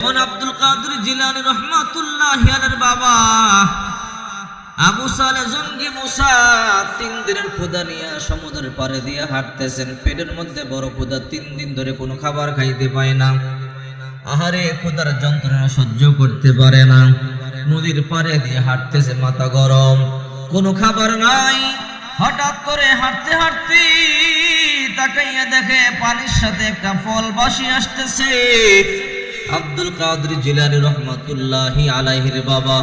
আব্দুল কাদের জিলানী রহমাতুল্লাহি আলাইহির বাবা আবু সালেহ জঙ্গি মুসা 3 দিনের ক্ষুধা নিয়ে সমুদ্রের পাড়ে দিয়ে হাঁটতেছেন। পেটের মধ্যে বড় ক্ষুধা, 3 দিন ধরে কোনো খাবার খাইতে পায় না। আহারে, ক্ষুধার যন্ত্রণা সহ্য করতে পারে না। নদীর পাড়ে দিয়ে হাঁটতেছে, মাথা গরম, কোনো খাবার নাই। হঠাৎ করে হাঁটতে হাঁটতে তাকাইয়া দেখে পানির সাথে একটা ফল ভাসি আসতেছে। আব্দুল কাদের জিলানী রহমাতুল্লাহি আলাইহির বাবা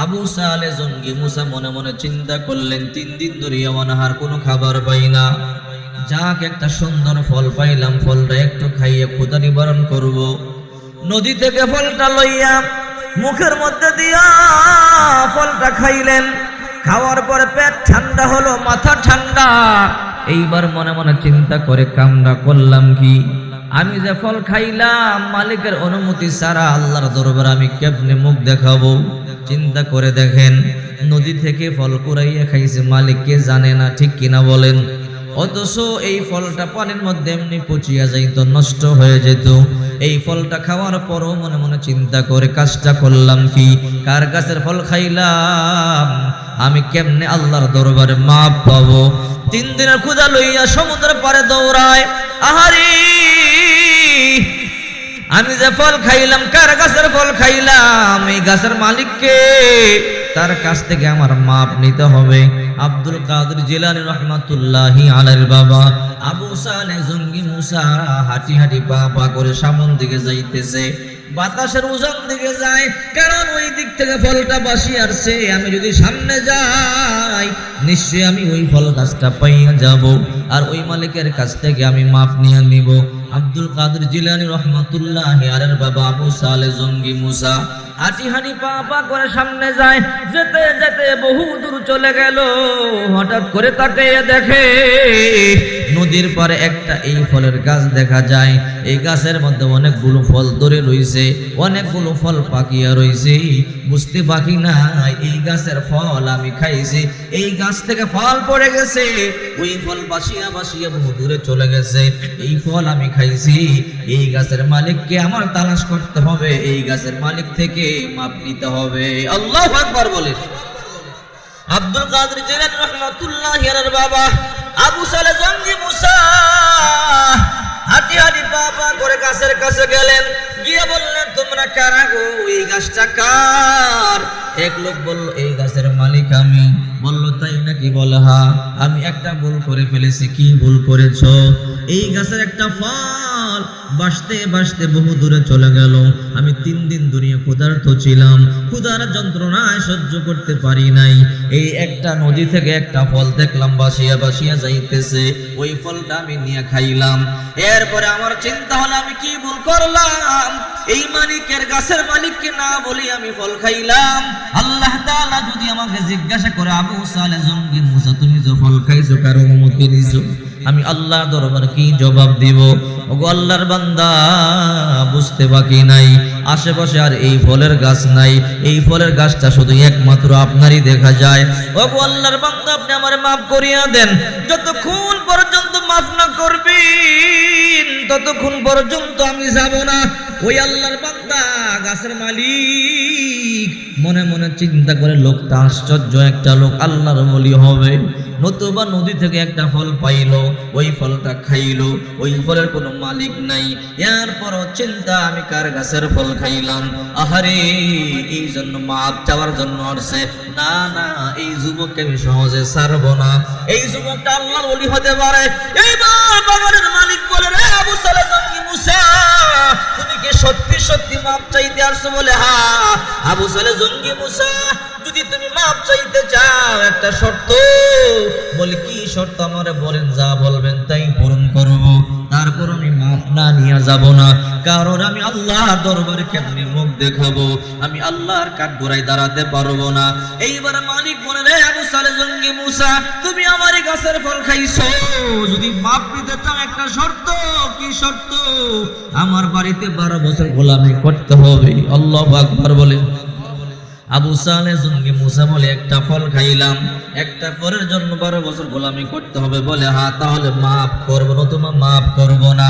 আবু সালেহ জঙ্গি মুসা মনে মনে চিন্তা করলেন, 3 দিন ধরে আমার কোনো খাবার পাই না, যাক একটা সুন্দর ফল পাইলাম, ফলটা একটু খাইয়ে ক্ষুধা নিবারণ করব। নদী থেকে ফলটা লইয়া মুখের মধ্যে দিয়া ফলটা খাইলেন। খাওয়ার পরে পেট ঠান্ডা হলো, মাথা ঠান্ডা। এইবার মনে মনে চিন্তা করে, কামনা করলাম কি, আমি যে ফল খাইলাম মালিকের অনুমতি ছাড়া আল্লাহর দরবারে আমি কেমনে মুখ দেখাবো? চিন্তা করে দেখেন, নদী থেকে ফল কুড়াইয়া খাইছে, মালিককে জানে না, ঠিক কিনা বলেন? অথচ এই ফলটা পানির মধ্যে এমনি পচিয়া যাইতো, নষ্ট হয়ে যেত। এই ফলটা খাওয়ার পরও মনে মনে চিন্তা করে, কাজটা করলাম কি, কার গাছের ফল খাইলাম, আমি কেমনে আল্লাহর দরবারে মাপ পাবো? 3 দিনের ক্ষুধা লইয়া সমুদ্রের পাড়ে দৌড়ায়। আহারে, আমি যে ফল খাইলাম, কার গাছের ফল খাইলাম, এই গাছের মালিককে, তার কাছ থেকে আমার মাপ নিতে হবে। আব্দুল কাদের জিলানী রহমাতুল্লাহি আলাইহির বাবা আবু সালেহ জঙ্গি মুসা হাঁটি হাঁটি পা পা করে সামন দিকে যাইতেছে। বাতাসের উজান দিকে যায়, কারণ ওই দিক থেকে ফলটা বাসি আসছে। আমি যদি সামনে যাই নিশ্চয়ই আমি ওই ফল গাছটা পাইয়া যাব, আর ওই মালিকের কাছ থেকে আমি মাপ নিয়ে নিব। আব্দুল কাদের জিলানী রহমাতুল্লাহি আলাইহির বাবা আবু সালেহ জঙ্গি মুসা হাঁটি হাঁটি পা পা করে সামনে যায়। যেতে যেতে বহু দূর চলে গেল। হঠাৎ করে তাকিয়ে দেখে নদীর পারে একটা এই ফলের গাছ দেখা যায়। এই গাছের মধ্যে অনেকগুলো ফল ধরে রইছে, অনেকগুলো ফল পাকিয়া রইছে। বুঝতে বাকি না এই গাছের ফল আমি খাইছি, এই গাছ থেকে ফল পড়ে গেছে, ওই ফল বাসিয়া বাসিয়া বহু দূরে চলে গেছে। এই ফল আমি খাইছি, এই গাছের মালিককে আমার তালাশ করতে হবে, এই গাছের মালিক থেকে মাপ নিতে হবে। আল্লাহু আকবার বলে। আব্দুল কাদের জিলানী রহমাতুল্লাহি আলাইহির বাবা আবু সালেহ জঙ্গি মুসা হাঁটি হাঁটি পা পা করে গাছের কাছে গেলেন। গিয়ে বললেন, তোমরা কারা গো? এই গাছটা কার? এক লোক বলল, এই গাছের মালিক আমি। বলল, তাই নাকি? বলে, হ্যাঁ, আমি একটা ভুল করে ফেলেছি। কি ভুল করেছো? এই গাছের একটা ফল বাসতে বাসতে বহু দূরে চলে গেল। আমি 3 দিন ধরে ক্ষুধার্ত ছিলাম, ক্ষুধার যন্ত্রণায় সহ্য করতে পারি নাই। এই একটা নদী থেকে একটা ফল দেখলাম বাসিয়া বাসিয়া যাইতেছে, ওই ফলটা আমি নিয়ে খাইলাম। এরপরে আমার চিন্তা হলো, আমি কি ভুল করলাম? এই মালিকের গাছের মালিককে না বলি আমি ফল খাইলাম। আল্লাহ তাআলা যদি আমাকে জিজ্ঞাসা করে, আবু সালেহ জঙ্গি মুসা, তুমি যে ফল খাইছো কার অনুমতি নিছো, আমি আল্লাহর দরবারে কি জবাব দিব? ওগো আল্লাহর বান্দা, বুঝতে বাকি নাই, আশেপাশে আর এই ফলের গাছ নাই। এই ফলের গাছটা শুধু একমাত্র আপনারই দেখা যায়। ওগো আল্লাহর বান্দা, আপনি আমারে মাফ করিয়া দেন। যতক্ষণ পর্যন্ত মাফ না করবেন ততক্ষণ পর্যন্ত আমি যাব না। ওই আল্লাহর বান্দা গাছের মালিক মনে মনে চিন্তা করে, লোকটা আশ্চর্য একটা লোক, আল্লাহর ওলি হবে। নতুবা নদী থেকে একটা ফল পাইলো, ওই ফলটা খাইলো, ওই ফলের কোনো মালিক নাই। এরপরও চিন্তা, আমি কার গাছের ফল খাইলাম? আহারে, এই জন্য মাপ চাওয়ার জন্য আসছে। না না, এই যুবককে আমি সহজে ছাড়বো না। এই যুবকটা আল্লাহর ওলি হতে পারে। এইবার বাগানের মালিক বলে, রে আবু সালেহ জঙ্গি মুসা, তুমি কি সত্যি সত্যি মাপ চাইতে আসছো? বলে, হ্যাঁ। আবু সালেহ জঙ্গি মুসা, যদি তুমি মাপ চাইতে চাও একটা শর্ত। বলে, কি শর্ত? আমারে বলেন, যা বলবেন তাই পূরণ করব। তারপর আমি মাপ না নিয়ে যাব না, কারণ আমি আল্লাহর দরবারে কেমনে মুখ দেখাবো? আমি আল্লাহর কাঠগড়ায় দাঁড়াতে পারবো না। এইবার মালিক বলে, রে আবু সালেহ জঙ্গি মুসা, তুমি আমারই গাছের ফল খাইছো, যদি মাপ নিতে চাও একটা শর্ত। কি শর্ত? আমার বাড়িতে 12 বছর গোলামি করতে হবে। আল্লাহু আকবার বলে। আবু সালেহ জঙ্গি মুসা বলে একটা ফল খাইলাম, একটা ফলের জন্য 12 বছর গোলামি করতে হবে। বলে হ্যাঁ, তাহলে মাফ করবো না, তোমার মাফ করবো না।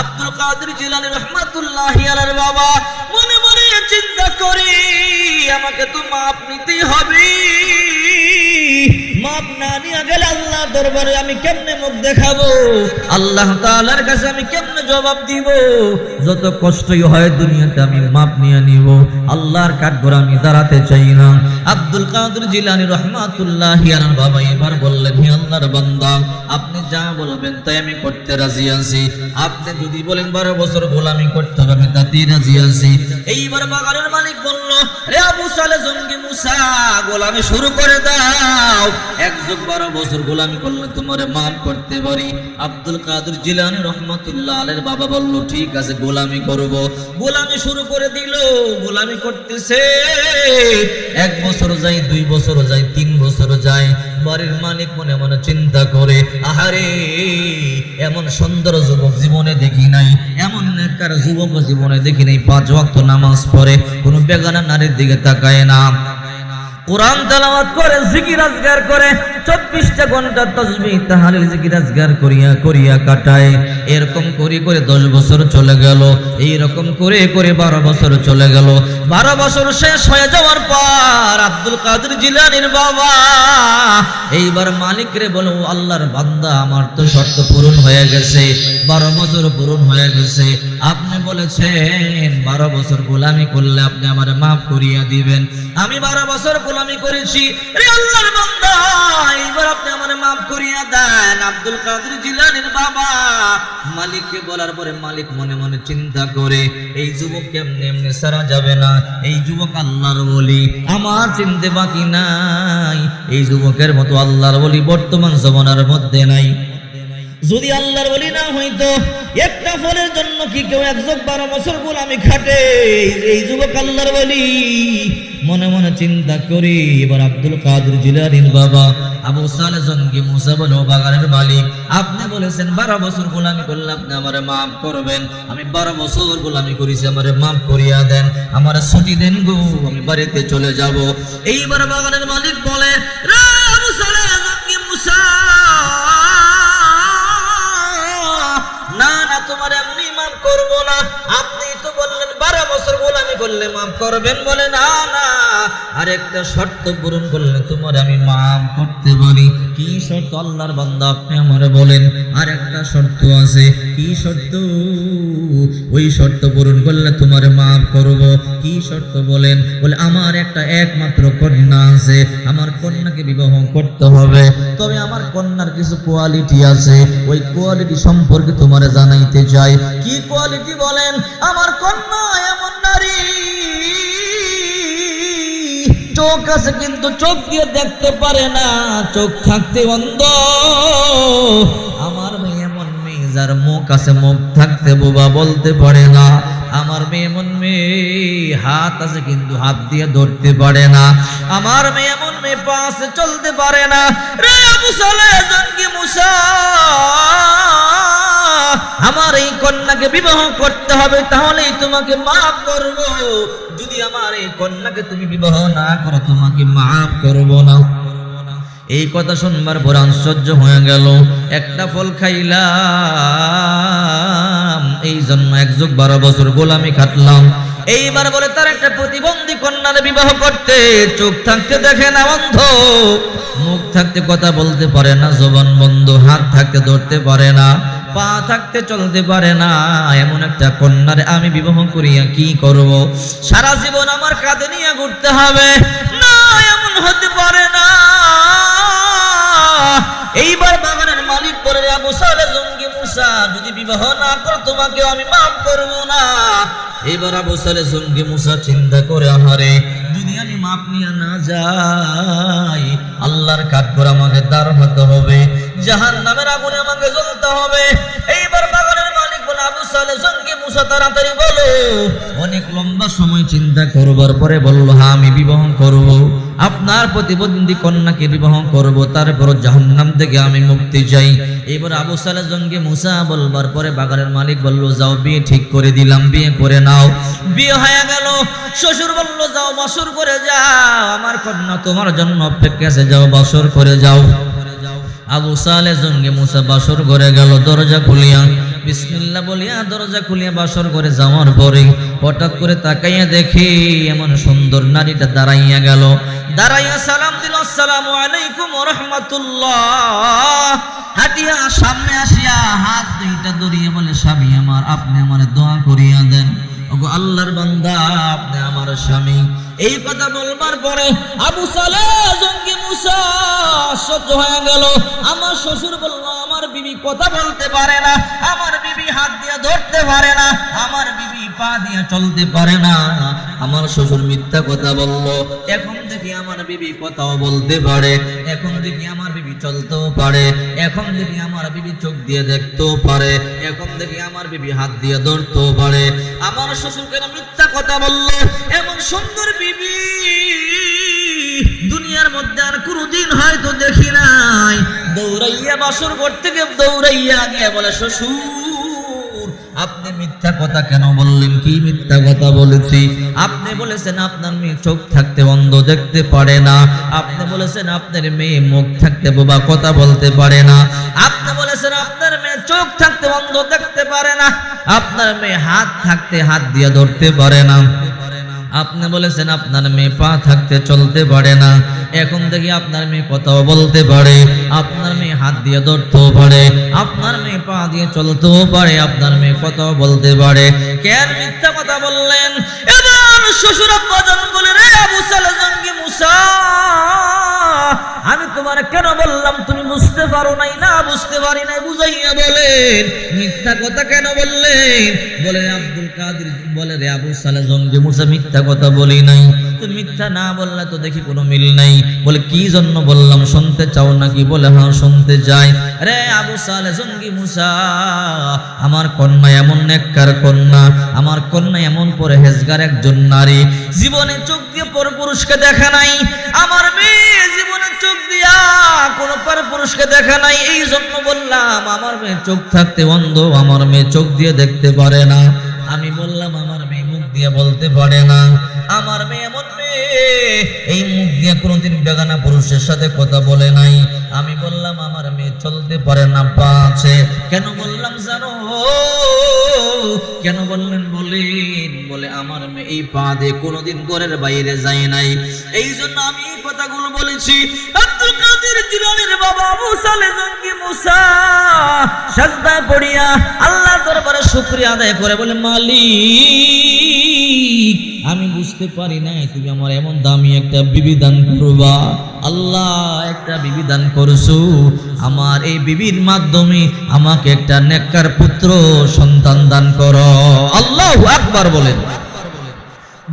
আব্দুল কাদের জিলানী রহমাতুল্লাহি আলাইহির বাবা মনে মনে চিন্তা করি, আমাকে তো মাপ নিতেই হবে। মাপ না নিয়ে গেলে আল্লাহ দরবারে আমি কেমনে মুখ দেখাবো, আল্লাহ তাআলার কাছে আমি কেমনে জবাব দিব? যত কষ্টই হয় দুনিয়াতে আমি মাপ নিয়ে নিব, আল্লাহর কাঠগড় আমি দাঁড়াতে চাই না। আব্দুল কাদের জিলানী রহমাতুল্লাহি আলাইহির বাবা এবার বললেন, হে আল্লাহর বান্দা, আপনি যা বলবেন তাই আমি করতে রাজি আছি। আপনি যদি বলেন 12 বছর গোলামি করতে হবে, আমি তাতেই রাজি আছি। এইবার বাগানের মালিক বলল, রে আবু সালেহ জঙ্গি মুসা, গোলামি শুরু করে দাও। 1 যুগ 12 বছর গোলামি করলে তোমারে মাফ করতে পারি। আব্দুল কাদের জিলানী রহমাতুল্লাহ আলাইহির বাবা বলল, ঠিক আছে, গোলামি করব। গোলামি শুরু করে দিল, গোলামি করতেছে। 1 বছর যায়, 2 বছর যায়, 3 বছর যায়। বাড়ির মালিক মনে মনে চিন্তা করে, আহারে, এমন সুন্দর যুবক জীবনে দেখি নাই, এমন নেককার যুবক জীবনে দেখি নাই। 5 ওয়াক্ত নামাজ পড়ে, কোনো বেগানা নারীর দিকে তাকায় না, কোরআন তেলাওয়াত করে, জিকির আজগার করে, 24টা ঘন্টা তাসবিহ তাহলিল জিকির আজগার করিয়া করিয়া কাটায়। এরকম করে করে 10 বছর চলে গেল, এইরকম করে করে 12 বছর চলে গেল। 12 বছর শেষ হয়ে যাওয়ার পর আব্দুল কাদের জিলানীর বাবা এইবার মালিকরে বলো, আল্লাহর বান্দা, আমার তো শর্ত পূরণ হয়ে গেছে, 12 বছর পূরণ হয়ে গেছে। আপনি বলেছেন 12 বছর গোলামি করলে আপনি আমারে মাফ করিয়া দিবেন। আমি 12 বছর গোলামি করেছি, রে আল্লাহর বান্দা, এইবার আপনি আমারে মাফ করিয়া দেন। আব্দুল কাদের জিলানীর বাবা মালিককে বলার পরে মালিক মনে মনে চিন্তা করে, এই যুবক কেমনে এমনি সারা যাবে না, এই যুবক আল্লাহর ওলি, আমার চিনতে বাকি নাই। এই যুবকের মতো আল্লাহর ওলি বর্তমান জমানার মধ্যে নাই। যদি আল্লাহর ওলি না হইতো, একটা ফলের জন্য কি কেউ 1 যুগ 12 বছর গোলামি খাটে? এই যুবক আল্লাহর ওলি। মনে মনে চিন্তা করি, এবার আব্দুল কাদের জিলানীর বাবা আবু সালেহ জঙ্গি মুসা বলে, বাগানের মালিক, আপনি বলেছেন 12 বছর গোলামি করলে আপনি আমারে মাফ করবেন। আমি 12 বছর গোলামি করেছি, আমারে মাফ করিয়া দেন, আমারে ছুটি দেন গো, আমি বাড়িতে চলে যাব। এইবার বাগানের মালিক বলে, রে আবু সালেহ জঙ্গি মুসা, না না, তোমার এমনি মাফ করবো না। আপনি তো বললেন 12 বছর গোলামি করলে মাফ করবেন। বলে, না না, আরেকটা শর্ত পূরণ করলে তোমার আমি মাফ করতে পারি। কি শর্ত আল্লাহর বান্দা, আপনি আমারে বলেন। আরেকটা শর্ত আছে। কি শর্ত? ওই শর্ত পূরণ করলে তোমারে মাফ করব। কি শর্ত বলেন? বলে, আমার একটা একমাত্র কন্যা আছে, আমার কন্যাকে বিবাহ করতে হবে। তবে আমার কন্যার কিছু কোয়ালিটি আছে, ওই কোয়ালিটি সম্পর্কে তোমারে জানাইতে চাই। কি কোয়ালিটি বলেন? আমার কন্যা এমন নারী, চোখ আছে কিন্তু চোখ দিয়ে দেখতে পারে না, চোখ থাকতে অন্ধ। আমার মেয়ে এমন মেয়ে, যার মুখ আছে, মুখ থাকতে বোবা, বলতে পারে না। আমার মেয়ে এমন মেয়ে, হাত আছে কিন্তু হাত দিয়ে ধরতে পারে না। আমার মেয়ে এমন মেয়ে, পা আছে, চলতে পারে না। রে আবু সালেহ জঙ্গি মুসা, আমার এই কন্যাকে বিবাহ করতে হবে, তাহলেই তোমাকে মাফ করব। যদি আমার এই কন্যাকে তুমি বিবাহ না করো, তোমাকে মাফ করব না। এই কথা শুনবার পর আশ্চর্য হয়ে গেল। একটা ফল খাইলাম, এই জন্য 1 যুগ 12 বছর গোলামি খাটলাম। এইবার বলে, তার একটা প্রতিবন্ধী কন্যার বিবাহ করতে, চোখ থাকতে দেখে না, অন্ধ, মুখ থাকতে কথা বলতে পারে না, জবান বন্ধ, হাত থাকতে ধরতে পারে না, পা থাকতে চলতে পারে না, এমন একটা কন্যারে আমি বিবাহ করিয়া কি করব? সারা জীবন আমার কাঁধে নিয়ে ঘুরতে হবে না, এমন হতে পারে না। এইবার বাগানের মালিক বলে, আবু সালেহ জঙ্গি মুসা, যদি বিবাহ না করো, তোমাকে আমি মাফ করব না। এবার আবু সালেহ জঙ্গি মুসা চিন্তা করে, আহারে, যদি আমি মাপ নিয়ে না যাই, আল্লাহর কাঠগড় আমাকে দাঁড় হতে হবে, জাহান্নামের আগুনে আমাকে জ্বলতে হবে। এইবার বাগানের মালিক বলে, আবু সালেহ জঙ্গি মুসা, তাড়াতাড়ি বলো। অনেক লম্বা সময় চিন্তা করবার পরে বলল, হ্যাঁ, আমি বিবাহ করব। আপনার প্রতিবন্ধী কন্যাকে বিবাহ করব, তারপর জাহান্নাম থেকে আমি মুক্তি চাই। এবার আবু সালেহ জঙ্গি মুসা বলবার পরে বাগানের মালিক বলল, যাও বিয়ে ঠিক করে দিলাম, বিয়ে করে নাও। বিয়ে হয়ে গেল। শ্বশুর বলল, যাও বাসর করে যাও, আমার কন্যা তোমার জন্য অপেক্ষা আছে, যাও বাসর করে যাও। আবু সালেহ জঙ্গি মুসা বাসর করে গেল। দরজা খুলিয়া বিসমিল্লাহ বলিয়া দরজা খুলিয়া বাসর করে যাওয়ার পরে হঠাৎ করে তাকাইয়া দেখি এমন সুন্দর নারীটা দাঁড়াইয়া গেল। দাঁড়াইয়া সালাম দিল, আসসালামু আলাইকুম ওয়া রাহমাতুল্লাহ। হাঁটিয়া সামনে আসিয়া হাত দুইটা ধরিয়ে বলে, স্বামী আমার, আপনি আমারে দোয়া করিয়া দেন। ওগো আল্লাহর বান্দা, আপনি আমার স্বামী। এই কথা বলবার পরে আবু সালেহ জঙ্গি মুসা সহ্য হয়ে গেল। আমার শ্বশুর বলল, আমার বিবি কথা বলতে পারে না, আমার বিবি হাত দিয়ে ধরতে পারে না, আমার বিবি পা দিয়ে চলতে পারে না। আমার শ্বশুর মিথ্যা কথা বলল। এখন দেখি আমার বিবি কথাও বলতে পারে, এখন দেখি আমার বিবি চলতেও পারে, এখন দেখি আমার বিবি চোখ দিয়ে দেখতেও পারে, এখন দেখি আমার বিবি হাত দিয়ে ধরতেও পারে। আমার শ্বশুর কেন মিথ্যা কথা বলল? এমন সুন্দর বিবি দুনিয়ার মধ্যে আর কোনদিন হয়তো দেখি নাই। দৌড়াইয়া বাসর করতে গিয়ে দৌড়াইয়া গিয়ে বলে, শ্বশুর আপনি মিথ্যা কথা কেন বললেন? কি মিথ্যা কথা বলেছি? আপনি বলেছেন আপনার মেয়ে চোখ থাকতে অন্ধ, দেখতে পারে না। আপনি বলেছেন আপনার মেয়ে মুখ থাকতে বোবা, কথা বলতে পারে না। আপনি বলেছেন আপনার মেয়ে চোখ থাকতে অন্ধ, দেখতে পারে না। আপনার মেয়ে হাত থাকতে হাত দিয়ে ধরতে পারে না। আপনি বলেছেন আপনার মেয়ে পা থাকতে চলতে পারে না। এখন দেখি আপনার মেয়ে কথাও বলতে পারে, আপনার মেয়ে হাত দিয়ে ধরতেও পারে, আপনার মেয়ে পা দিয়ে চলতেও পারে, আপনার মেয়ে কথাও বলতে পারে। কেন মিথ্যা কথা বললেন? এবার শ্বশুর আব্বাজান বলে, রে আবু সালেহ জঙ্গি মুসা, আমি তোমার কেন বললাম তুমি বুঝতে পারো নাই? না বুঝতে পারি নাই, বুঝাইয়া বলেন। মিথ্যা কথা কেন বললেন? বলে আব্দুল কাদের বলে, রে আবু সালেহ জঙ্গি মুসা, মিথ্যা কথা বলি নাই। তুমি মিথ্যা না বললে তো দেখি কোনো মিল নাই। বলে কি জন্য বললাম, শুনতে চাও নাকি? বলে হ্যাঁ শুনতে চাই। রে আবু সালেহ জঙ্গি মুসা, আমার কন্যা এমন নেককার কন্যা, আমার কন্যা এমন পরহেজগার একজন নারী, জীবনে চোখ দিয়ে পরপুরুষকে দেখা নাই। আমার মেয়ে জীবনে চোখ দিয়া কোনো পরপুরুষকে দেখা নাই। এই জন্য বললাম আমার মেয়ে চোখ থাকতে অন্ধ, আমার মেয়ে চোখ দিয়ে দেখতে পারে না। আমি বললাম আমার মেয়ে মুখ দিয়ে বলতে পারে না। আমার মেয়ে এমন মেয়ে, এই মুখ দিয়ে কোনোদিন বেগানা পুরুষের সাথে কথা বলে নাই। আমি বললাম আমার মেয়ে চলতে পারে না, পা আছে। কেন বললাম জানো? কেন বললেন বলেন? বলে আমার মেয়ে এই পা দিয়ে কোনোদিন ঘরের বাইরে যায় নাই। এই জন্য আমি এই কথাগুলো বলেছি। আব্দুল কাদের জিলানীর বাবা আবু সালেহ জঙ্গি মুসা সাজদায় পড়িয়া আল্লাহর দরবারে শুকরিয়া আদায় করে বলে, মালিক আমি বুঝতে পারি নাই তুমি আমার এমন দামি একটা বিবি দান করবা। আল্লাহ একটা বিবি দান করছো, আমার এই বিবির মাধ্যমে আমাকে একটা নেককার পুত্র সন্তান দান করো। আল্লাহু আকবার বলেন।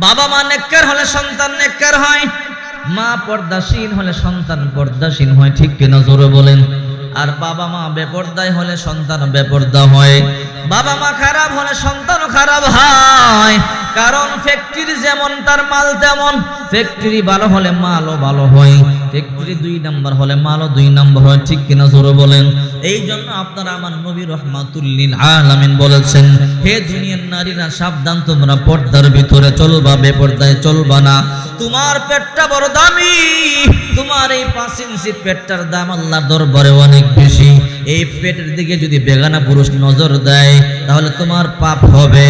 বাবা মা নেককার হলে সন্তান নেককার হয়, মা পর্দাশীল হলে সন্তান পর্দাশীল হয়, ঠিক কিনা জোরে বলেন। আর বাবা মা বেপরদায় হলে সন্তান বেপরদা হয়, বাবা মা খারাপ হলে সন্তানও খারাপ হয়। কারণ ফ্যাক্টরি যেমন তার মাল তেমন, ফ্যাক্টরি ভালো হলে মালও ভালো হয়, ফ্যাক্টরি 2 নাম্বার হলে মালও 2 নাম্বার হয়, ঠিক কিনা জোরে বলেন। এই জন্য আপনারা আমার নবী রাহমাতুল লিল আলামিন বলেছেন, হে দুনিয়ার নারীরা সাবধান, তোমরা পর্দার ভিতরে চলবা, বেপরদায় চলবা না। তোমার পেটটা বড় দামি, তোমার এই 5 ইঞ্চি পেটটার দাম আল্লাহর দরবারে অনেক বেশি। এই পেটের দিকে যদি বেগানা পুরুষ নজর দেয় তাহলে তোমার পাপ হবে।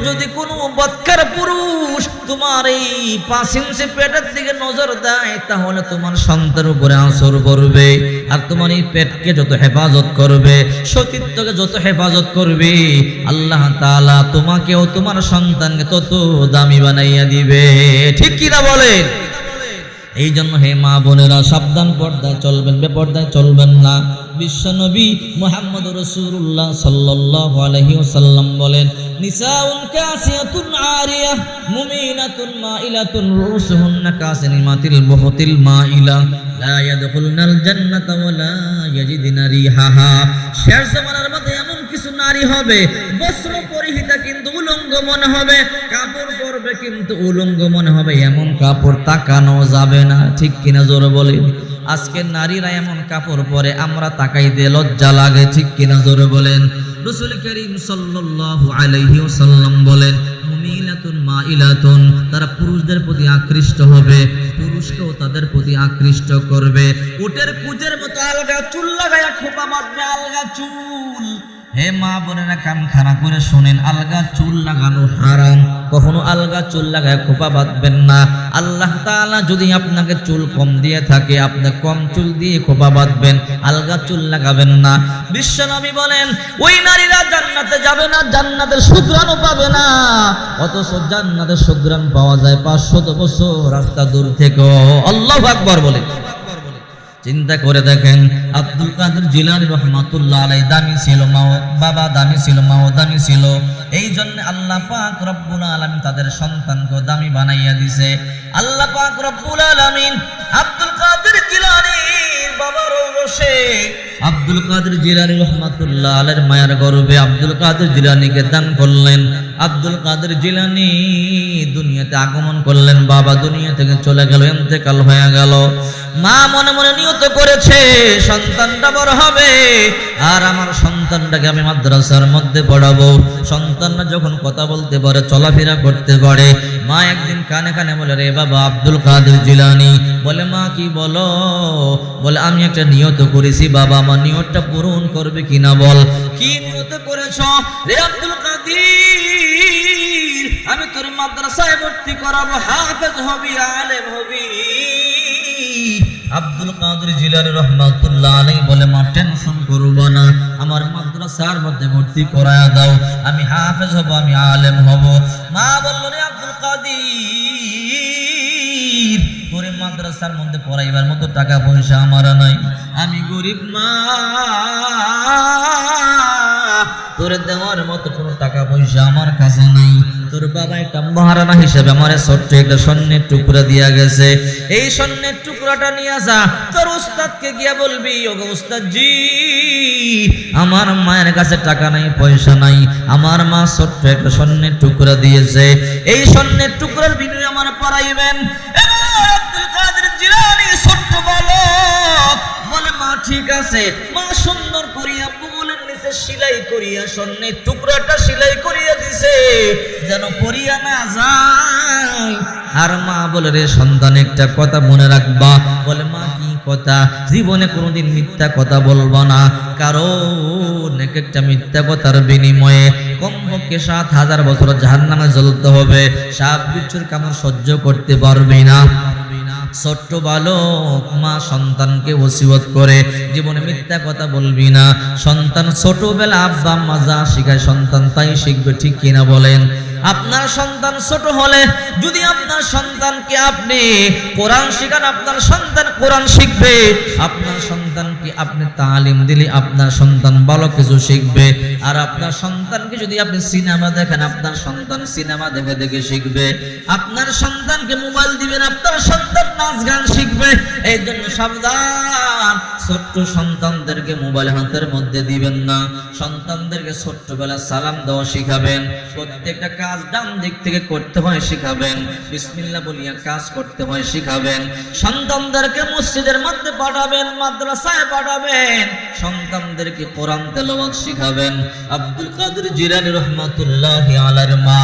যদি কোনো বদকার পুরুষ তোমার এই 5 ইঞ্চি পেটের দিকে নজর দেয় তাহলে তোমার সন্তানের উপরে আসর পড়বে। আর তোমার এই পেটকে যত হেফাজত করবে, সতীত্বকে যত হেফাজত করবে, আল্লাহ তাআলা তোমাকেও তোমার সন্তানকে তত দামি বানাইয়া দিবে, ঠিক কিনা বলেন। এই জন্য হে মা বোনেরা সাবধান, পর্দায় চলবেন, বেপর্দায় চলবেন না। বিশ্বনবী মুহাম্মদ রাসূলুল্লাহ সাল্লাল্লাহু আলাইহি ওয়াসাল্লাম বলেন, নিসাউন কাসিয়াতুন আরিয়া মুমিনাতুন মাইলাতুন রুসুহুন্না কাসিনিমাতিল বুহতিল মাইলা লা ইয়াদখুলনাল জান্নাতা ওয়া লা ইয়াজিদুনা রিহাহা। শেষ জামানার মধ্যে এমন কিছু নারী হবে, বস্ত্র পরিহিতা কিন্তু উলঙ্গ মনে হবে, কাপড় পরবে করবে কিন্তু উলঙ্গ মনে হবে, এমন কাপড় তাকানো যাবে না। ঠিক কিনা জোরে বলেন? আজকে নারীরা এমন কাপড় পরে আমরা তাকাইতে লজ্জা লাগে। ঠিক কিনা জোরে বলেন? রাসূল করিম সাল্লাল্লাহু আলাইহি ওয়াসাল্লাম বলেন, মুমিলাতুন মাইলাতুন, তারা পুরুষদের প্রতি আকৃষ্ট হবে, পুরুষকেও তাদের প্রতি আকৃষ্ট করবে। উটের কুজের মতো আলগা চুল লাগায়া খোপা বাঁধবে, আলগা চুল। হে মা বোনেরা, কান খাড়া করে শোনেন, আলগা চুল লাগানো হারাম। কখনো আলগা চুল লাগায় খোপা বাঁধবেন না। আল্লাহ তাআলা যদি আপনাকে চুল কম দিয়ে থাকে, আপনি কম চুল দিয়ে খোপা বাঁধবেন, আলগা চুল লাগাবেন না। বিশ্বনবী বলেন, ওই নারীরা জান্নাতে যাবে না, জান্নাতের সুঘ্রাণও পাবে না। অথচ জান্নাতের সুঘ্রাণ পাওয়া যায় 500 বছর রাস্তা দূর থেকে। আল্লাহু আকবার বলে। চিন্তা করে দেখেন, আব্দুল কাদের জিলানী রহমাতুল্লাহ আলাইহি দামি ছিল, বাবা দামি ছিল, মাও দামি ছিল। এই জন্য আল্লাহ পাক রব্বুল আলামিন তাদের সন্তানকে দামি বানাইয়া দিছে। আল্লাহ পাক রব্বুল আলামিন আব্দুল কাদের জিলানীর বাবার ঔরসে আব্দুল কাদের জিলানী রহমাতুল্লাহ আলাইহির মায়ের গর্ভে আব্দুল কাদের জিলানীকে দান করলেন। আব্দুল কাদের জিলানী দুনিয়াতে আগমন করলেন, বাবা দুনিয়া থেকে চলে গেল, ইন্তেকাল হয়ে গেল। মা মনে মনে নিয়ত করেছে, সন্তানটা বড় হবে আর আমার সন্তানটাকে আমি মাদ্রাসার মধ্যে পড়াবো। সন্তানরা যখন কথা বলতে পারে, চলাফেরা করতে পারে, মা একদিন কানে কানে বলে, রে বাবা আব্দুল কাদের জিলানী। বলে, মা কি বলো? বলে, আমি একটা নিয়ত করেছি বাবা, আমার নিয়তটা পূরণ করবে কিনা বল। কি নিয়ত করেছ রে আব্দুল কাদের? আমি তোর মাদ্রাসায় ভর্তি করাবো, হাফেজ হবি, আলেম হবি। আব্দুল কাদের জিলানী রহমাতুল্লাহ আলাইহি বলে, মা টেনশন করবো না, আমার মাদ্রাসার মধ্যে ভর্তি করায়া দাও, আমি হাফেজ হব, আমি আলেম হব। মা বলল, রে আব্দুল কাদের, তোরে মাদ্রাসার মধ্যে পড়াইবার মতো টাকা পয়সা আমার নাই, আমি গরিব মা, তোরে দেওয়ার মতো কোনো টাকা পয়সা আমার কাছে নাই। তোর বাবা একটা মহারানা হিসেবে আমার ছোট্ট একটা স্বর্ণের টুকরা দিয়া গেছে, এই স্বর্ণের টুকরাটা নিয়ে যা, তোর উস্তাদকে গিয়া বলবি, ওগো উস্তাদ জি, আমার মায়ের কাছে টাকা নাই, পয়সা নাই, আমার মা ছোট্ট একটা স্বর্ণের টুকরা দিয়েছে, এই স্বর্ণের টুকরার বিনিময়ে আমার পড়াইবেন। আব্দুল কাদের জিলানী ছোট্ট বালক বলে, মা ঠিক আছে। মা সুন্দর করিয়া বুবুলের নিচে সেলাই করিয়া স্বর্ণের টুকরাটা সেলাই করিয়া দিছে, যেন পড়িয়া না যায়। আর মা বলে, রে সন্তান একটা কথা মনে রাখবা। বলে, মা কি কথা? জীবনে কোনোদিন মিথ্যা কথা বলবা না, কারণ এক একটা মিথ্যা কথার বিনিময়ে কমপক্ষে 7000 বছর জাহান্নামে জ্বলতে হবে, সাপ বিচ্ছুর কামড় সহ্য করতে পারবি না। ছোট্ট বালক মা সন্তানকে ওসিয়ত করে, জীবনে মিথ্যা কথা বলবি না। সন্তান ছোটবেলা আব্বা আম্মা যা শিখায় সন্তান তাই শিখবে। ঠিক কিনা বলেন? আপনার সন্তান ছোট হলে যদি আপনার সন্তানকে আপনি কোরআন শিখান, আপনার সন্তান কোরআন শিখবে। আপনার সন্তানকে আপনি তালিম দিলে আপনার সন্তান ভালো কিছু শিখবে। আর আপনার সন্তানকে যদি আপনি সিনেমা দেখেন, আপনার সন্তান সিনেমা দেখে দেখে শিখবে। আপনার সন্তানকে মোবাইল দিবেন, আপনার সন্তান নাচ গান শিখবে। এই জন্য সাবধান, ছোট্ট সন্তানদেরকে মোবাইল হাতের মধ্যে দিবেন না। সন্তানদেরকে ছোট্টবেলা সালাম দেওয়া শিখাবেন, প্রত্যেকটা কাজ ডান দিক থেকে করতে হয় শিখাবেন, বিসমিল্লাহ বলিয়া কাজ করতে হয় শিখাবেন। সন্তানদেরকে মসজিদের মধ্যে পাঠাবেন, মাদ্রাসায় পাঠাবেন, সন্তানদেরকে কোরআন তেলাওয়াত শিখাবেন। আব্দুল কাদের জিলানী রহমাতুল্লাহি আলাইহির মা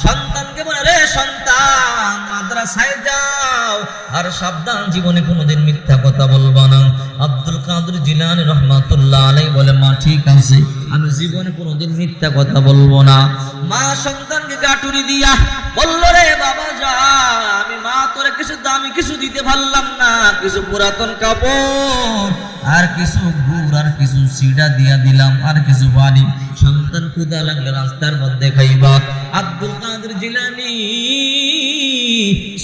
সন্তানকে বলে, রে সন্তান মাদ্রাসায় যাও, আর সাবধান জীবনে কোনোদিন মিথ্যা কথা বলবা না। আব্দুল কাদের জিলানী রহমাতুল্লাহ আলাইহি বলে, মা ঠিক আছে, আমি জীবনে কোনোদিন মিথ্যা কথা বলবো না। মা সন্তানকে গাটুরি দিয়া বলল, রে বাবা যা, আমি মা তোরে কিছু দামি কিছু দিতে পারলাম না, কিছু পুরাতন কাপড় আর কিছু গুড় আর কিছু সিডা দিয়া দিলাম, আর কিছু পানি। সন্তান ক্ষুধা লাগলে রাস্তার মধ্যে খাইবা। আব্দুল কাদের জিলানী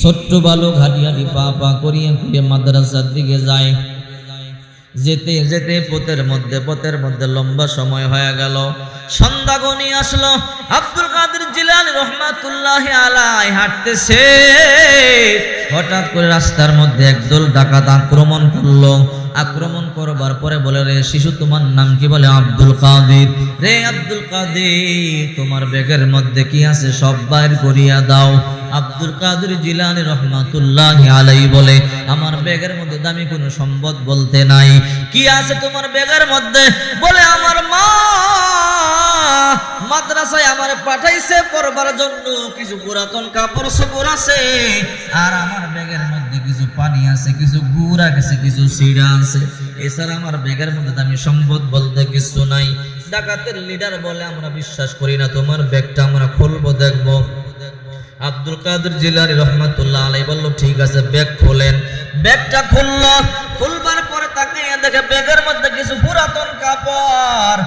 ছোট্ট বালক হাঁটি হাঁটি পা পা করিয়া করিয়া মাদ্রাসার দিকে যায়। যেতে যেতে পথের মধ্যে লম্বা সময় হয়ে গেল। সন্ধ্যা ঘনিয়ে আসলো। আব্দুল কাদের জিলানী রহমাতুল্লাহি আলাইহি হাঁটতেছে, হঠাৎ করে রাস্তার মধ্যে একদল ডাকাত আক্রমণ করলো। আক্রমণ করবার পরে বলে, রে শিশু তোমার নাম কি? বলে আব্দুল কাদের। রে আব্দুল কাদের, তোমার ব্যাগের মধ্যে কি আছে সব বাইর করিয়া দাও। আব্দুল কাদের জিলানী রহমাতুল্লাহি আলাইহি বলে, আমার ব্যাগের মধ্যে দামি কোনো সম্পদ বলতে নাই। কি আছে তোমার ব্যাগের মধ্যে? বলে আমার মা মাদ্রাসায় আমার পাঠাইছে পড়বার জন্য, কিছু পুরাতন কাপড় চোপড় আছে, আর আমার ব্যাগের মধ্যে কিছু পানি আছে, কিছু গুড় আছে, কিছু সিরা আছে। এছাড়া আমার ব্যাগের মধ্যে দামি সম্পদ বলতে কিছু নাই। ডাকাতের লিডার বলে, আমরা বিশ্বাস করি না, তোমার ব্যাগটা আমরা খুলবো, দেখবো। আব্দুল কাদের জিলানী রহমাতুল্লাহ আলাইহি বলল, ঠিক আছে, ব্যাগ খোলেন। ব্যাগটা খুললো। খুলবার পরে তাকিয়ে দেখে ব্যাগের মধ্যে কিছু পুরাতন কাপড়,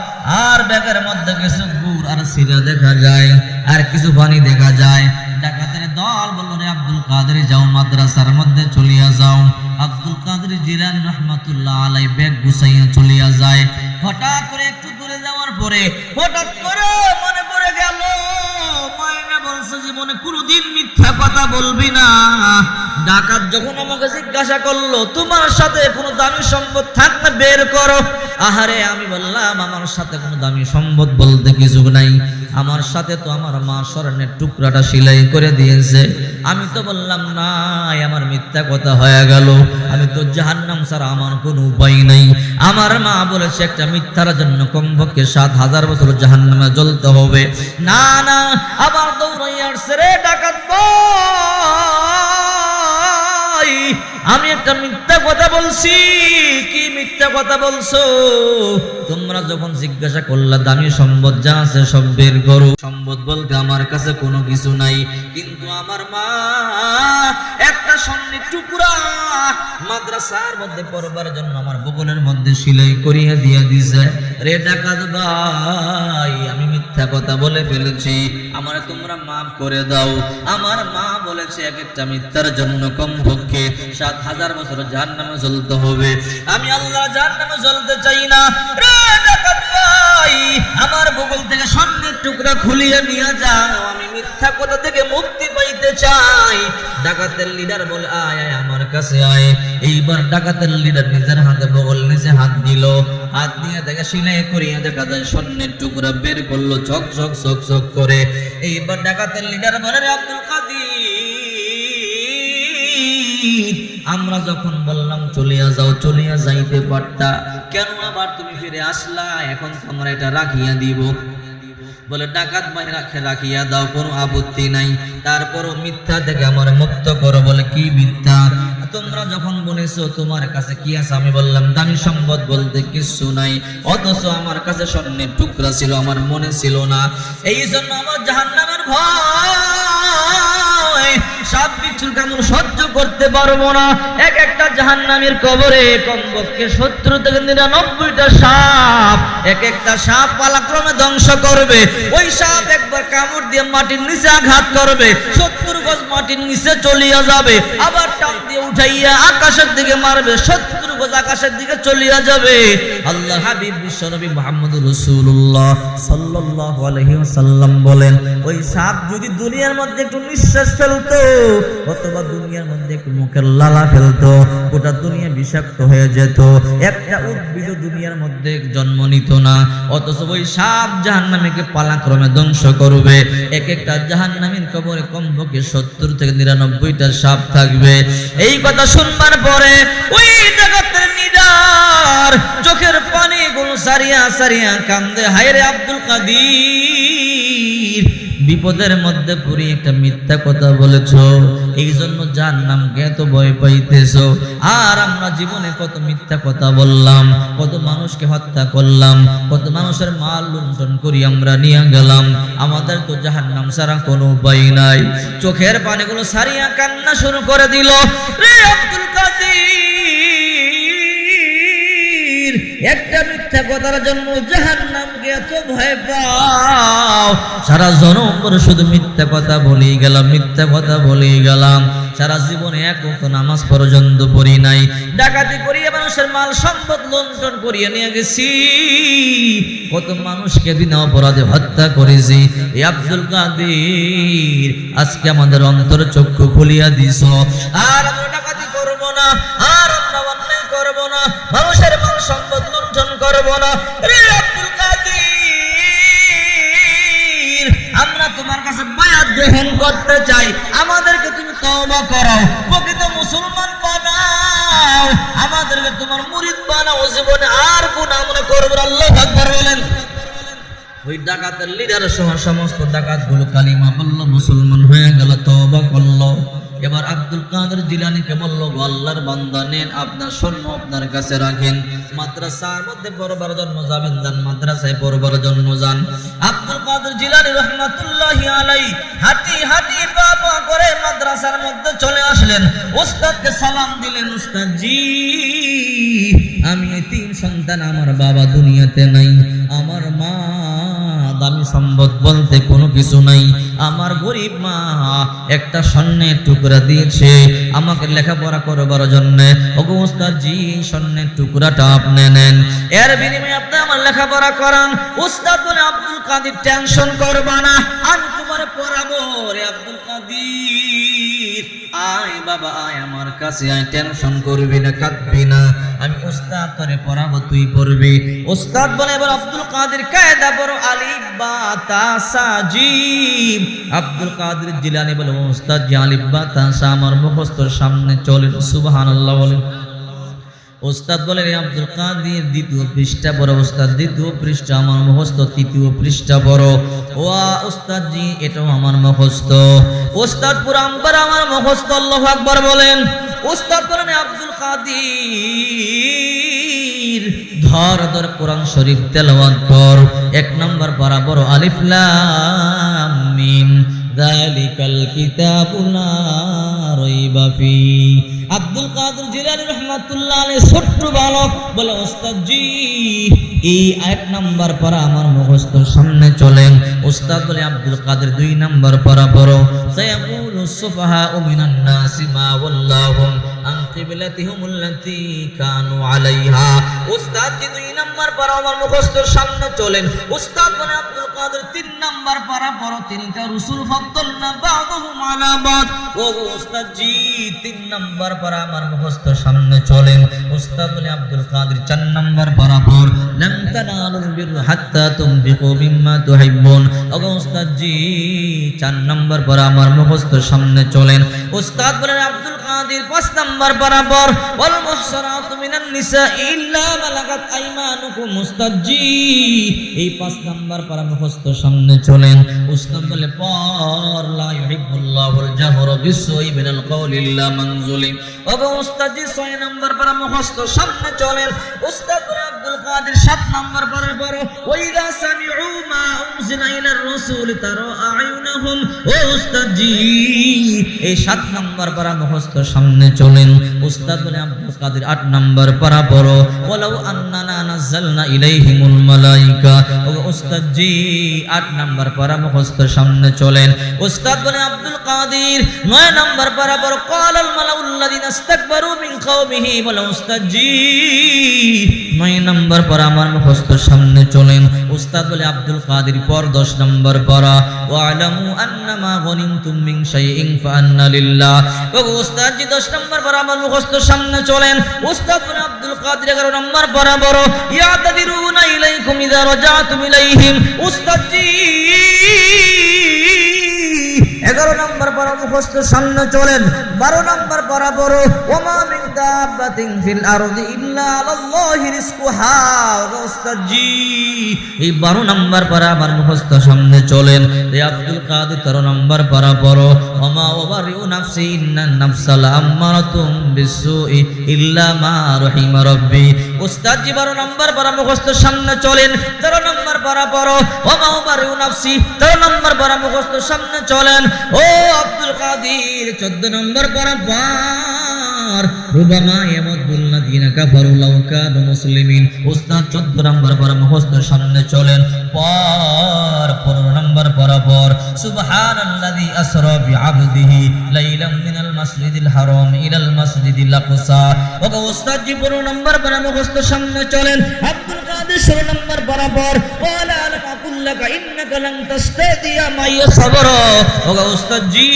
আর ব্যাগের মধ্যে কিছু গুড় আর সিরা দেখা যায়, আর কিছু পানি দেখা যায়। ডাকাতের দল বলল, রে আব্দুল কাদের, যাও মাদ্রাসার মধ্যে চলিয়া যাও। আব্দুল কাদের জিলানী রহমাতুল্লাহ আলাইহি ব্যাগ গুছাইয়া চলিয়া যায়। হঠাৎ করে একটু দূরে যাওয়ার পরে হঠাৎ করে মনে পড়ে গেল, মায়েরা বলছে জীবনে কোনোদিন মিথ্যা কথা বলবি না। ডাকাত যখন আমাকে জিজ্ঞাসা করলো, তোমার সাথে কোনো দামি সম্পদ থাকলে বের করো। আহারে, আমি বললাম আমার সাথে কোনো দামি সম্পদ বলতে কিছু নাই, আমার সাথে তো আমার মা স্বর্ণের টুকরাটা সেলাই করে দিয়েছে। আমি তো বললাম না, আমার মিথ্যা কথা হয়ে গেল, আমি তো জাহান্নাম ছাড়া আমার কোনো উপায় নাই। আমার মা বলেছে একটা মিথ্যার জন্য কমপক্ষে 7000 বছর জাহান্নামে জ্বলতে হবে। না না, আবার দৌড়াইয়া আসছে, রে ডাকাত ভাই, আমি একটা মিথ্যা কথা বলছি। কি মিথ্যা কথা বলছো? তোমরা যখন জিজ্ঞাসা করলা দামি সম্পদ যা আছে সব বের করো। সম্পদ বলতে আমার কাছে কোনো কিছু নাই, কিন্তু আমার মা একটা স্বর্ণের টুকরা মাদ্রাসার মধ্যে পড়বার জন্য আমার বগলের মধ্যে সেলাই করিয়ে দিয়ে দিছে। রে ডাকাত ভাই, আমি মিথ্যা কথা বলে ফেলেছি, আমারে তোমরা মাফ করে দাও। আমার মা বলেছে এক একটা মিথ্যার জন্য কমপক্ষে 7000 বছর জাহান্নামে জ্বলতে হবে। আমি আল্লাহ জাহান্নামে জ্বলতে চাই না। রে ডাকাত ভাই, আমার বগল থেকে স্বর্ণের টুকরা খুলিয়ে নিয়ে যাও, আমি মিথ্যা কথা থেকে মুক্তি পাইতে চাই। ডাকাতের লিডার বলে, আয় আয় আমার কাছে আয়। এইবার ডাকাতের লিডার নিজের হাতে বগল নিচে হাত দিল, হাত দিয়ে দেখে সেলাই করিয়ে দেখা যায় স্বর্ণের টুকরা বের করলো, চক চক চক চক করে। এইবার ডাকাতের লিডার বলে, রে আব্দুল কাদের, আমরা যখন বললাম চলিয়া যাও, চলিয়া যাইতে পারতা, কেন আবার তুমি ফিরে আসলা? এখন তোমরা এটা রাখিয়া দিব। বলে, ডাকাত ভাই রাখিয়া দাও, কোনো আপত্তি নাই, তারপরও মিথ্যা থেকে আমার মুক্ত করো। বলে, কি মিথ্যা? তোমরা যখন বলেছো তোমার কাছে কি আছে, আমি বললাম দামি সম্পদ বলতে কিছু নাই, অথচ আমার কাছে স্বর্ণের টুকরা ছিল, আমার মনে ছিল না। এই জন্য আমার জাহান্নামের ভয়, সাপ বিচ্ছুর কামড় সহ্য করতে পারবো না। এক একটা জাহান্নামের কবরে কমপক্ষে 70 থেকে 99টা সাপ, এক একটা সাপ পালাক্রমে ধ্বংস করবে। ওই সাপ একবার কামড় দিয়ে মাটির নিচে আঘাত করবে, 70 গজ মাটির নিচে চলিয়া যাবে, আবার টান দিয়ে উঠাইয়া আকাশের দিকে মারবে, 70 গজ আকাশের দিকে চলিয়া যাবে। আল্লাহ হাবিব বিশ্বনবী মুহাম্মদুর রাসূলুল্লাহ সাল্লাল্লাহু আলাইহি ওয়াসাল্লাম বলেন, ওই সাপ যদি দুনিয়ার মধ্যে একটু নিঃশ্বাস ফেলতো, অথবা দুনিয়ার মধ্যে একটু মুখের লালা ফেলতো, গোটা দুনিয়া বিষাক্ত হয়ে যেত, একটা উদ্ভিদ দুনিয়ার মধ্যে জন্ম নিত না। অথচ ওই সাপ জাহান্নামীকে পালাক্রমে ধ্বংস করবে। এক একটা জাহান্নামীর কবরে কমপক্ষে 70 থেকে 99টা সাপ থাকবে। এই কথা শুনবার পরে ওই ডাকাতের নিডার চোখের পানি গুলো সারিয়া সারিয়া কান্দে, হায় রে আব্দুল কাদের, বিপদের মধ্যে পড়ে একটা মিথ্যা কথা বলেছো, এই জন্য জাহান্নামকে এত ভয় পাইতেছো। আর আমরা জীবনে কত মিথ্যা কথা বললাম, কত মানুষকে হত্যা করলাম, কত মানুষের মাল লুণ্ঠন করি আমরা নিয়ে গেলাম, আমাদের তো জাহান্নাম ছাড়া কোনো উপায় নাই। চোখের পানিগুলো সারিয়া কান্না শুরু করে দিল। রে আব্দুল কাদের, একটা মিথ্যা কথার জন্য জাহান্নামকে এত ভয় পাও? সারা জনম পরে শুধু মিথ্যা কথা বলেই গেলাম, মিথ্যা কথা বলেই গেলাম, সারা জীবনে এক ওয়াক্ত নামাজ পর্যন্ত পড়ি নাই, ডাকাতি করিয়ে মানুষের মাল সম্পদ লুণ্ঠন করিয়ে নিয়ে গেছি, কত মানুষকে বিনা অপরাধে হত্যা করেছি। এই আব্দুল কাদের, আজকে আমাদের অন্তর চক্ষু খুলিয়া দিছ, আর আমরা ডাকাতি করব না, আর আমরা অন্যায় করব না। না, মানুষের মাল সম্পদ লুণ্ঠন করব না। রে আব্দুল কাদের, আমরা তোমার কাছে বায়াত গ্রহণ করতে চাই, আমাদেরকে তুমি তওবা করাও, প্রকৃত মুসলমান বানাও, আমাদেরকে তোমার মুরিদ বানাও, জীবনে আর গুনাহ আমরা করব না। আল্লাহু আকবার বলেন। ওই ডাকাতের লিডার সহ সমস্ত ডাকাতগুলো কালিমা বলল, মুসলমান হয়ে গেল, তওবা করলো। এবার আব্দুল কাদের জিলানীকে বলল, আল্লাহর বান্দা নেন, আপনার স্বর্ণ আপনার কাছে রাখেন, মাদ্রাসার মধ্যে পড়বার জন্য যাবেন, যান মাদ্রাসায় পড়বার জন্য যান। আব্দুল কাদের জিলানী রহমাতুল্লাহি আলাইহি হাঁটি হাঁটি পা পা করে মাদ্রাসার মধ্যে চলে আসলেন, ওস্তাদকে সালাম দিলেন, ওস্তাদ জি আমি এতিম সন্তান, আমার বাবা দুনিয়াতে নাই, আমার মা দামি সম্পদ বলতে কোনো কিছু নাই, আমার গরিব মা একটা স্বর্ণের টুকরা দিয়েছে আমাকে লেখাপড়া করবার জন্য। ওগো ওস্তাদ জি স্বর্ণের টুকরাটা আপনি নেন, এর বিনিময়ে আপনি আমার লেখাপড়া করান। ওস্তাদ বলে, আব্দুল কাদের টেনশন করবা না, আমি তোমারে পড়াবো। রে আব্দুল কাদের আয় বাবা আয় আমার কাছে আয়, টেনশন করবি না, কাঁদবি না, আমি ওস্তাদ তোরে পড়াবো, তুই পড়বি। ওস্তাদ বলে, এবার আব্দুল কাদের কায়দা বড়, আলিফ বা তা সা জিম। আব্দুল কাদের জিলানী বলে, ওস্তাদ জি আলিফ বা তা সা আমার মুখস্থর সামনে চলেন। সুবহানাল্লাহ বলেন। ওস্তাদ বলে, আব্দুল কাদের দ্বিতীয় পৃষ্ঠা বড়। ওস্তাদ দ্বিতীয় পৃষ্ঠা আমার মুখস্থ, তৃতীয় পৃষ্ঠা বড়। ও ওস্তাদ জি এটাও আমার মুখস্থ। ওস্তাদ পুরো আম্বার আমার মুখস্থ। আল্লাহু আকবার বলেন। ওস্তাদ বলেন, আব্দুল কাদের ধর ধর কোরআন শরীফ তেলাওয়াত কর। 1 নম্বর পারা বড়, আলিফ লাম মিম যালিকাল কিতাবু লা রাইবা ফি। আব্দুল কাদের জিলানী রাহমাতুল্লাহ আলাইহি ছোট্ট বালক বলে, ওস্তাদ জি এই 1 নম্বর পারা আমার মুখস্থ, সামনে চলেন। ওস্তাদ বলে, আব্দুল কাদের 2 নম্বর পারা পড়ো। সায়াকুলু সুফাহাউ মিনান নাসি মা ওয়াল্লাহুম আন কিবলাতিহিম আল্লাতী কানু আলাইহা। ওস্তাদ জি 2 নম্বর পারা আমার মুখস্থ, সামনে চলেন। ওস্তাদ বলে, আব্দুল কাদের 3 নম্বর পারা পড়ো। তিলকা রুসুল ফাদ্দালনা বা'দুহুম আলা বা'দ। ও ওস্তাদ জি 3 নম্বর পারা আমার মুখস্থ, সামনে চলেন। ওস্তাদ বলে, আব্দুল কাদের 4 নম্বর পারা পড়। লান তানালুল বিররা হাত্তা তুনফিকু মিম্মা তুহিব্বুন। ও ওস্তাদ জি 4 নম্বর পারা আমার মুখস্থ, সামনে চলেন। ওস্তাদ বলেন, আব্দুল কাদের 5 নম্বর পারা পড়। ওয়াল মুহসানাতু মিনান নিসা ইল্লা মালাকাত আইমানুকুম। ওস্তাদ জি এই 5 নম্বর পারা মুখস্থ, সামনে চলেন। ওস্তাদ বলে, পড় লা ইউহিব্বুল্লাহুল জাহরা বিসসুই মিনাল কওলি ইল্লা মান যুলিম। ও ওস্তাদ জি 6 নম্বর পারা মুখস্থ, সামনে চলেন। ওস্তাদ বলে, আব্দুল কাদের 7 নম্বর পারা পড়ো। ওয়াইদা সামিউ মা উনজিলা ইলার রাসূল তারা আয়ুনাহুম। ও ওস্তাদ জি এই 7 নম্বর পারা মুখস্থ, সামনে চলেন। ওস্তাদ বলে, আব্দুল কাদের 8 নম্বর পারা পড়ো। ওয়ালাউ আন্নানা নাযালনা ইলাইহিমুল মালাইকা। ও ওস্তাদ জি 8 নম্বর পারা মুখস্থ, সামনে চলেন। ওস্তাদ বলে, আব্দুল কাদের 9 নম্বর পারা পড়ো। ক্বালাল মালাউল্লাযিনা ইসতাকবারু মিন কওমিহি। বলে, ওস্তাদ জি 9 নম্বর পারা আমার মুখস্থ, সামনে চলেন। ওস্তাদ বলে, আব্দুল কাদের পর 10 নম্বর পারা। ওয়ালামু আন্নামা গনিমতুম মিন শাইইন ফাআন্না লিল্লাহ। ও ওস্তাদ জি 10 নম্বর পারা আমার মুখস্থ, সামনে চলেন। ওস্তাদ বলে, আব্দুল কাদের 11 নম্বর পারা পড়ো। ইয়াতাদিরুনা ইলাইকুম ইযা রাজাতুম ইলাইহিম। ওস্তাদ জি 11 নম্বর পারা মুখস্থ, সামনে চলেন। 12 নম্বর পারা পড়ো। ওমা মিন দাব্বাতিন ফিল আরদি ইল্লা আলাল্লাহি রিজকুহা। ওস্তাদ জি এই 12 নম্বর পারা আমার মুখস্থ, সামনে চলেন। এই আব্দুল কাদের 13 নম্বর পারা পড়ো। ওমা ওয়াবারিউ নাফসি ইন্নান নাফসা লাআম্মারাতুম বিসসুই ইল্লা মা রাহিমা রাব্বি। ওস্তাদ জি 12 নম্বর পারা মুখস্থ, সামনে চলেন। 13 নম্বর পারা পড়ো। ওমা ওয়াবারিউ নাফসি 13 নম্বর পারা মুখস্থ, সামনে চলেন। ও আব্দুল কাদের 14 নম্বর পারা পার। রুবামা ইয়ামুদুল্লাযিনা কাফারু লাউ কানু মুসলিমিন। ওস্তাদ 14 নম্বর পারা মুখস্থ, সামনে চলেন। পার 15 নম্বর পারা পর। সুবহানাল্লাযী আসরা বিআবদিহি লাইলাম মিনাল মাসজিদিল হারাম ইলাল মাসজিদিল আকসা। ও ওস্তাদ জি 15 নম্বর পারা মুখস্থ, সামনে চলেন। আব্দুল কাদের 16 নম্বর পারা পর। ওয়ালা আলাম আকুল্লাকা ইন্নাকা লান তাস্তাদিয়া মাইয়া সাবরা। ও ওস্তাদ জি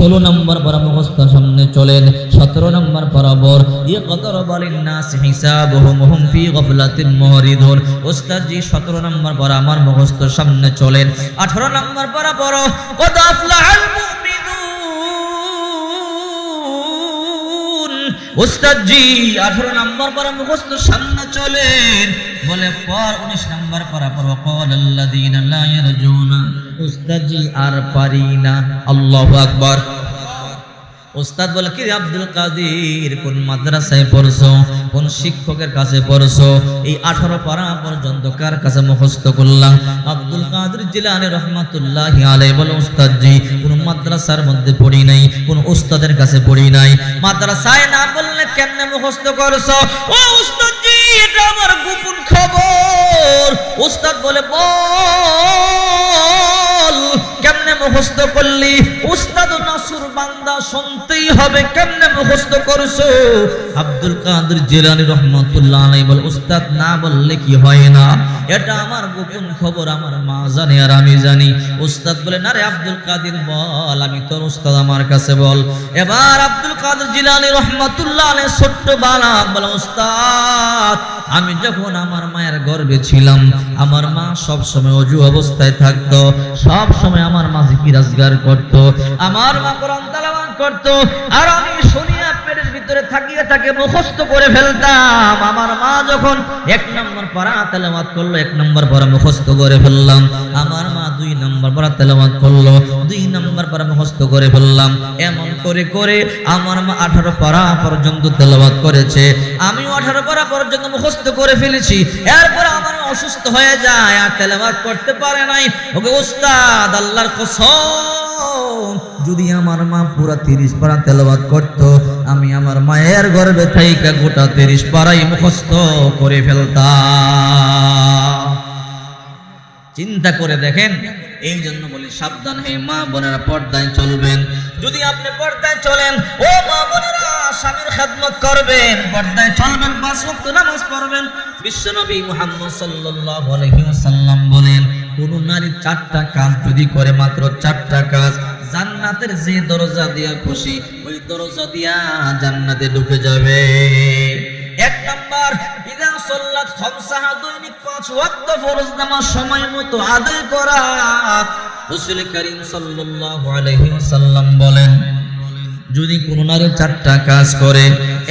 16 নম্বর পারা মুখস্থ সামনে চলেন। 17 নম্বর পারা বর ইকতারাবা লিন-নাস হিসাবুহুম হুম ফি গাফলাতিন মুরিদুন। ওস্তাদ জি 17 নম্বর পারা আমার মুখস্থ সামনে চলেন। 18 নম্বর পারা পড়ো কদ আফলাহাল মুমিনুন। ওস্তাদ জি 18 নম্বর পারা মুখস্থ সামনে চলেন। বলে পর 19 নম্বর পারা পড়ো ক্বালাল্লাযীনা লা ইয়ারজুনা। ওস্তাদ জি আর পারি না। আল্লাহু আকবার। ওস্তাদ বলে কি রে আব্দুল কাদের কোন মাদ্রাসায় পড়ছো, কোন শিক্ষকের কাছে পড়ছো? এই 18 পারা পর্যন্ত কার কাছে মুখস্থ করলাম? আব্দুল কাদের জিলানী রহমাতুল্লাহি আলাইহি বলে ওস্তাদ জি কোন মাদ্রাসার মধ্যে পড়ি নাই, কোন ওস্তাদের কাছে পড়ি নাই। মাদ্রাসায় না বললে কেমনে মুখস্থ করছো? ও ওস্তাদ জি এটা আমার গোপন খবর। ওস্তাদ বলে বল কেমনে মুখস্থ করলি? উস্তাদ নাসুর বান্দা শুনতেই হবে কেমনে মুখস্থ করছো? আব্দুল কাদের জিলানী রাহমাতুল্লাহ আলাইহি বলে উস্তাদ না বললে কি হয় না, এটা আমার গোপন খবর, আমার মা জানে আর আমি জানি। উস্তাদ বলে না রে আব্দুল কাদের বল, আমি তোর উস্তাদ, আমার কাছে বল। এবার আব্দুল কাদের জিলানী রাহমাতুল্লাহ আলাইহি ছোট্ট বালক বলে উস্তাদ আমি যখন আমার মায়ের গর্ভে ছিলাম আমার মা সব সময় ওযু অবস্থায় থাকতো, সব সময় আমার মা জিকির আজগার করত, আমার মা কোরআন তেলাওয়াত করত, আর আমি শুনিয়া পেটের ভিতরে থাকিয়ে তাকে মুখস্থ করে ফেলতাম। আমার মা যখন 1 নম্বর পারা তেলাওয়াত করলো 1 নম্বর পারা মুখস্থ করে ফেললাম। আমার মা 2 নম্বর পারা তেলাওয়াত করলো 2 নম্বর পারা মুখস্থ করে ফেললাম। এমন করে করে আমার মা 18 পারা পর্যন্ত তেলাওয়াত করেছে, আমিও 18 পারা পর্যন্ত মুখস্থ করে ফেলেছি। এরপর আমার অসুস্থ হয়ে যায় আর তেলাওয়াত করতে পারে নাই। ওকে উস্তাদ আল্লাহর কসম যদি আমার মা পুরা 30 পারা তেলাওয়াত করত আমি আমার মায়ের গর্ভে থাইকা গোটা 30 পারাই মুখস্থ করে ফেলতাম। চিন্তা করে দেখেন। এই জন্য বলি সাবধান হে মা বোনেরা, পর্দায় চলবেন। যদি আপনি পর্দায় চলেন ও মা বোনেরা স্বামীর খেদমত করবেন, পর্দায় চলবেন, 5 ওয়াক্ত নামাজ পড়বেন। বিশ্বনবী মুহাম্মদ সাল্লাল্লাহু আলাইহি ওয়াসাল্লাম বলেন কোন নারী 4টা কাজ যদি করে, মাত্র 4টা কাজ, জান্নাতের যে দরজা দিয়া খুশি ওই দরজা দিয়া জান্নাতে ঢুকে যাবে। 1 নাম্বার ইদা সাল্লাত খামসাহা, দৈনিক 5 ওয়াক্ত ফরজ নামাজ সময় মতো আদায় করা। রাসূল করিম সাল্লাল্লাহু আলাইহি ওয়াসাল্লাম বলেন যদি কোন নারী 4টা কাজ করে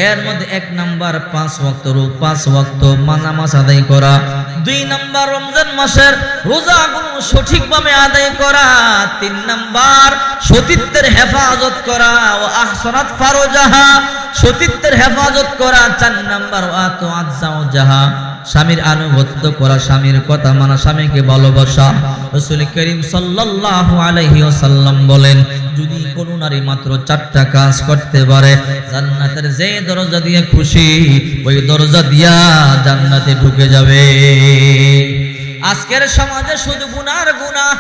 এর মধ্যে 1 নাম্বার 5 ওয়াক্ত নামাজ আদায় করা, 2 নাম্বার রমজান মাসের রোজাগুলো সঠিকভাবে আদায় করা, 3 নাম্বার সতীত্বের হেফাজত করা ও আহসানাত ফারজাহা, সতীত্বের হেফাজত করা, 4 নাম্বার ওয়াতুআত যাওজাহা, স্বামীর আনুগত্য করা, স্বামীর কথা মানা, স্বামীকে ভালোবাসা। রাসূল করিম সাল্লাল্লাহু আলাইহি ওয়াসাল্লাম বলেন যদি কোন নারী মাত্র 4টা কাজ করতে পারে জান্নাতের যে দরজা দিয়ে খুশি ওই দরজা দিয়া জান্নাতে ঢুকে যাবে। আজকের সমাজে শুধু গুনার গুনাহ,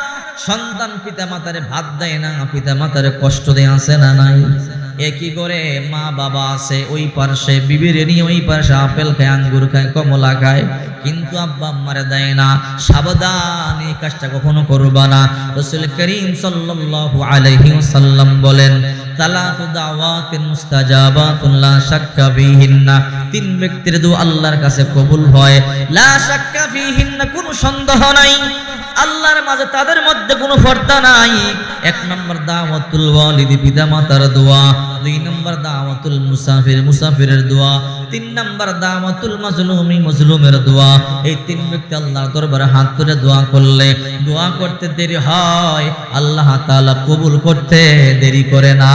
সন্তান পিতা মাতারে ভাত দেয় না, পিতা মাতারে কষ্ট দেয়, আছে না নাই? একই করে মা বাবা আছে ওই পাশে, বিবির নিয়ে ওই পাশে আপেল খায়, আঙ্গুর খায়, কমলা খায়, কিন্তু আব্বা আম্মারে দেয় না। সাবধান, এই কাজটা কখনো করবা না। রাসূল করিম সাল্লাল্লাহু আলাইহি ওয়াসাল্লাম বলেন তালাতু দাওয়াতিন মুস্তাজাবাতুন লা শাক্কা ফীহিন্না, 3 ব্যক্তির দোয়া আল্লাহর কাছে কবুল হয়, লা শাক্কা ফীহিন্না, কোনো সন্দেহ নাই আল্লাহর মাঝে তাদের মধ্যে কোনো পর্দা নাই। 1 নম্বর দাওয়াতুল ওয়ালিদি, পিতা মাতার দোয়া, 2 নম্বর দাওয়াতুল মুসাফিরের দোয়া, 3 নম্বর দাওয়াতুল মাজলুমের দোয়া। এই 3 ব্যক্তি আল্লাহর দরবারে হাত তুলে দোয়া করলে দোয়া করতে দেরি হয়, আল্লাহ তাআলা কবুল করতে দেরি করে না।